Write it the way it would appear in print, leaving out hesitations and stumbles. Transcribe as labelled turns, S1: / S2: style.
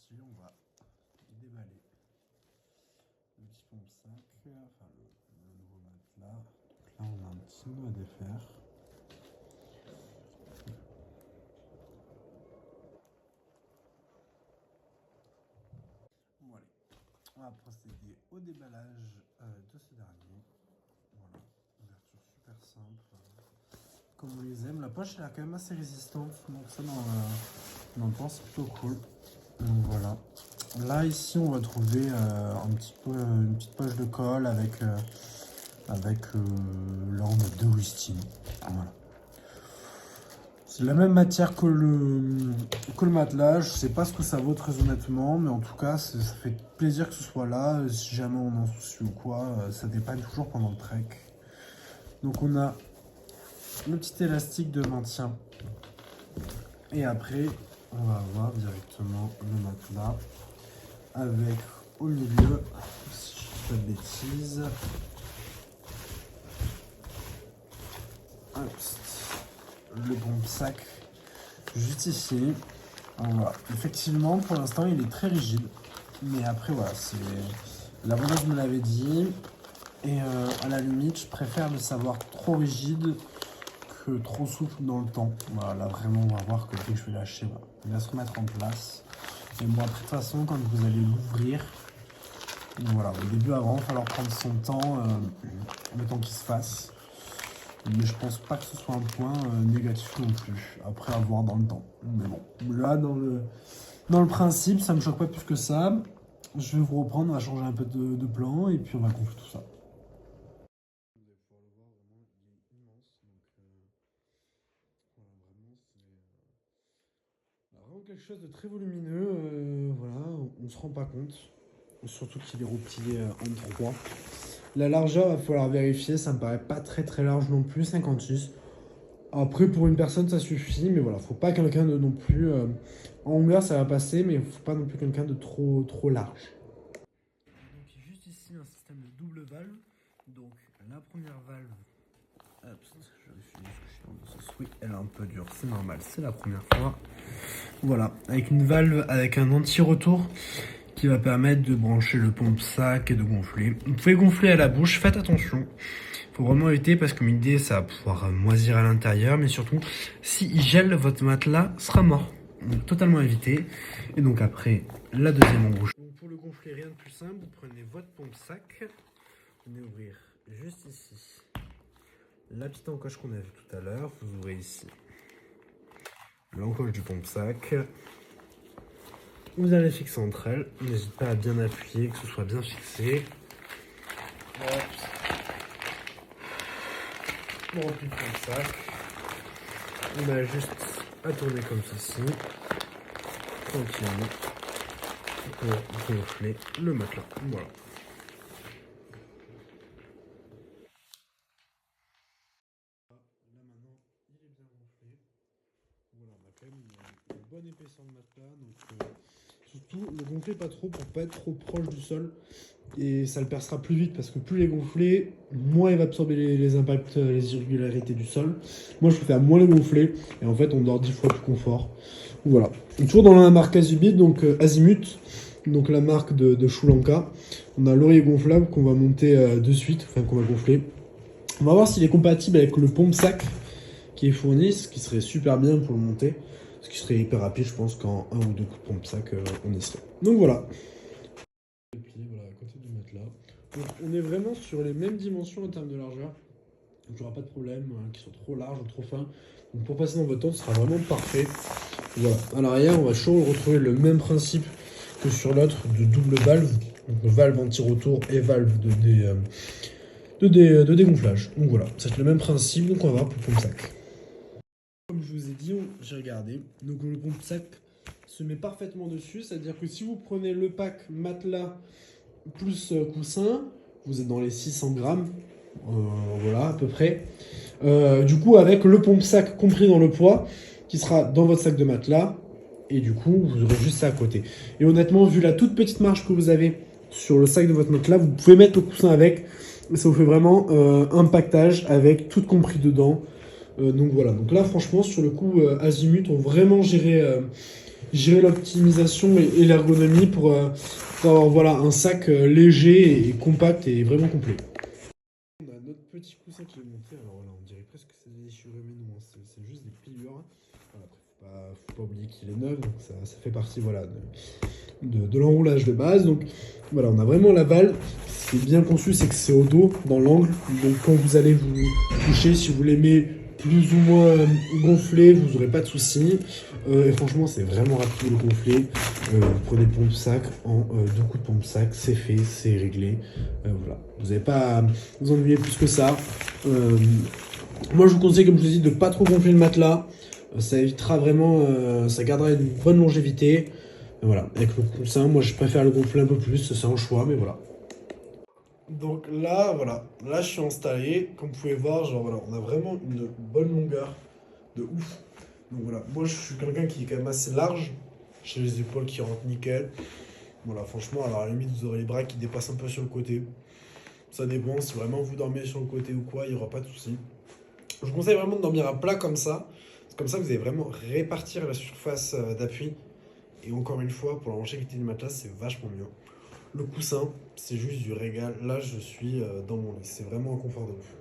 S1: parti, on va déballer le petit pompe-sac, enfin le nouveau matelas. Donc là on a un petit nœud à défaire. Bon allez, on va procéder au déballage de ce dernier. Voilà, ouverture super simple. Comme on les aime, la poche elle est quand même assez résistante, donc ça dans le temps c'est plutôt cool. Donc voilà. Là ici on va trouver un petit peu une petite poche de colle avec là on a deux rustines. Voilà. C'est la même matière que le matelas. Je sais pas ce que ça vaut très honnêtement, mais en tout cas ça fait plaisir que ce soit là. Si jamais on en soucie ou quoi, ça dépanne toujours pendant le trek. Donc on a le petit élastique de maintien. Et après on va avoir directement le matelas avec au milieu, si je dis pas de bêtises, le pompe-sac juste ici. Voilà. Effectivement, pour l'instant, il est très rigide. Mais après, voilà, c'est la vendeuse me l'avait dit. Et à la limite, je préfère le savoir trop rigide que trop souple dans le temps. Voilà, là, vraiment, on va voir que dès que je vais lâcher, voilà, il va se remettre en place. Et bon, après, de toute façon, quand vous allez l'ouvrir, voilà, au début, avant, il va falloir prendre son temps, le temps qu'il se fasse. Mais je pense pas que ce soit un point négatif non plus, après avoir dans le temps. Mais bon, là, dans le principe, ça me choque pas plus que ça. Je vais vous reprendre, on va changer un peu de plan, et puis on va gonfler tout ça. Vous allez pouvoir le voir, vraiment, il est immense. Donc, voilà, vraiment, c'est vraiment quelque chose de très volumineux. Voilà, on se rend pas compte. Surtout qu'il est replié en 3. La largeur, il va falloir vérifier, ça me paraît pas très large non plus, 56. Après, pour une personne, ça suffit, mais voilà, faut pas quelqu'un de non plus... en longueur, ça va passer, mais faut pas non plus quelqu'un de trop large. Donc, juste ici, un système de double valve. Donc, la première valve... Hop, je vérifie que je suis dans ce sens. Oui, elle est un peu dure, c'est normal, c'est la première fois. Voilà, avec une valve avec un anti-retour qui va permettre de brancher le pompe-sac et de gonfler. Vous pouvez gonfler à la bouche, faites attention. Il faut vraiment éviter parce que l'idée, ça va pouvoir moisir à l'intérieur, mais surtout, s'il gèle, votre matelas sera mort. Donc totalement évité. Et donc après, la deuxième embouche. Donc pour le gonfler, rien de plus simple, vous prenez votre pompe-sac, vous venez ouvrir juste ici la petite encoche qu'on a vue tout à l'heure, vous ouvrez ici l'encoche du pompe-sac. Vous allez fixer entre elles, n'hésitez pas à bien appuyer, que ce soit bien fixé. Hop. On remplit le sac. On a juste à tourner comme ceci, tranquillement, pour gonfler le matelas. Voilà. Là maintenant, il est bien gonflé. Voilà, on a quand même une bonne épaisseur de matelas, donc surtout ne gonflez pas trop pour pas être trop proche du sol et ça le percera plus vite parce que plus il est gonflé, moins il va absorber les impacts, les irrégularités du sol. Moi je préfère moins le gonfler et en fait on dort 10 fois plus confort. Voilà. Et toujours dans la marque Azimut, donc Azimut, donc la marque de Sri Lanka. On a l'oreiller gonflable qu'on va monter de suite, enfin qu'on va gonfler. On va voir s'il est compatible avec le pompe-sac qui est fourni, ce qui serait super bien pour le monter. Ce qui serait hyper rapide, je pense qu'en un ou deux coups de pompe-sac, on y serait. Donc voilà. Et puis voilà, à côté du matelas. Donc on est vraiment sur les mêmes dimensions en termes de largeur. Donc il n'y aura pas de problème, qu'ils soient trop larges ou trop fins. Donc pour passer dans votre tente, ce sera vraiment parfait. Voilà. À l'arrière, on va toujours retrouver le même principe que sur l'autre de double valve. Donc valve anti-retour et valve de dégonflage. Donc voilà, c'est le même principe donc on va avoir pour le pompe-sac. Comme je vous ai dit, j'ai regardé. Donc le pompe-sac se met parfaitement dessus. C'est-à-dire que si vous prenez le pack matelas plus coussin, vous êtes dans les 600 grammes. Voilà, à peu près. Du coup, avec le pompe-sac compris dans le poids, qui sera dans votre sac de matelas. Et du coup, vous aurez juste ça à côté. Et honnêtement, vu la toute petite marge que vous avez sur le sac de votre matelas, vous pouvez mettre le coussin avec. Et ça vous fait vraiment un pactage avec tout compris dedans. Donc voilà, donc là franchement sur le coup Azimut ont vraiment géré gérer l'optimisation et l'ergonomie pour avoir voilà, un sac léger et compact et vraiment complet. On a notre petit coussin qui est monté. Alors là, on dirait presque que c'est déchiré, mais non, c'est juste des pliures. Voilà, après, faut pas oublier qu'il est neuf, donc ça fait partie voilà, de l'enroulage de base. Donc voilà, on a vraiment la balle. Ce qui est bien conçu, c'est que c'est au dos, dans l'angle. Donc quand vous allez vous toucher, si vous l'aimez plus ou moins gonflé, vous n'aurez pas de soucis. Et franchement, c'est vraiment rapide le gonfler. Vous prenez le pompe-sac en deux coups de pompe-sac, c'est fait, c'est réglé. Voilà. Vous n'avez pas à vous ennuyer plus que ça. Moi, je vous conseille, comme je vous ai dit, de ne pas trop gonfler le matelas. Ça évitera vraiment, ça gardera une bonne longévité. Voilà, avec le coussin, moi je préfère le gonfler un peu plus, c'est un choix, mais voilà. Donc là, voilà, là je suis installé, comme vous pouvez voir, genre voilà, on a vraiment une bonne longueur de ouf. Donc voilà, moi je suis quelqu'un qui est quand même assez large, j'ai les épaules qui rentrent nickel. Voilà, franchement, alors à la limite vous aurez les bras qui dépassent un peu sur le côté. Ça dépend, si vraiment vous dormez sur le côté ou quoi, il n'y aura pas de souci. Je vous conseille vraiment de dormir à plat comme ça. C'est comme ça que vous allez vraiment répartir la surface d'appui. Et encore une fois, pour la longévité du matelas, c'est vachement mieux. Le coussin, c'est juste du régal. Là, je suis dans mon lit. C'est vraiment un confort de ouf.